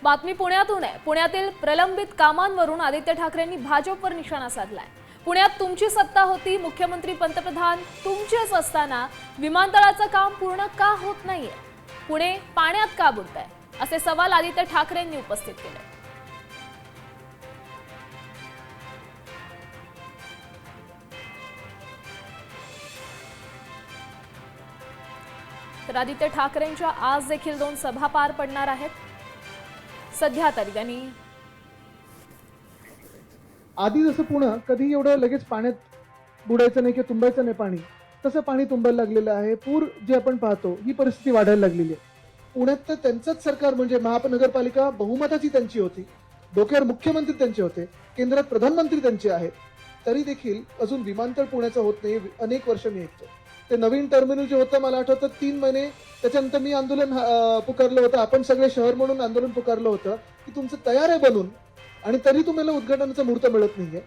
बातमी पुण्यातून आहे। पुण्यातील प्रलंबित कामांवरून आदित्य ठाकरेंनी भाजपवर निशाणा साधलाय। पुण्यात तुमची सत्ता होती, मुख्यमंत्री पंतप्रधान तुमचेच असताना विमानतळाचं काम पूर्ण का होत नाहीये? पुणे पाण्यात का बुडतंय? असे सवाल आदित्य ठाकरेंनी उपस्थित केले। तर आदित्य ठाकरेंच्या आज देखील 2 सभा पार पडणार आहेत। सध्या तरी त्यांनी आधी जसं पुणे कधी एवढं लगेच पाण्यात बुडायचं नाही की तुंबायचं नाही पाणी, तसं पाणी तुंबायला लागलेलं आहे। पूर जे आपण पाहतो ही परिस्थिती वाढायला लागलेली आहे। पुण्यात तर त्यांचंच सरकार म्हणजे महानगरपालिका बहुमताची त्यांची होती, डोक्यावर मुख्यमंत्री त्यांचे होते, केंद्रात प्रधानमंत्री त्यांचे आहेत, तरी देखील अजून विमानतळ पुण्याचं होत नाही। अनेक वर्ष मी ऐकतो ते नवीन टर्मिनल जे होतं, मला आठवतं 3 महिने त्याच्यानंतर मी आंदोलन पुकारलं होतं, आपण सगळे शहर म्हणून आंदोलन पुकारलं होतं की तुमचं तयार आहे बनून, आणि तरी तुम्हाला उद्घाटनाचा मुहूर्त मिळत नाहीये।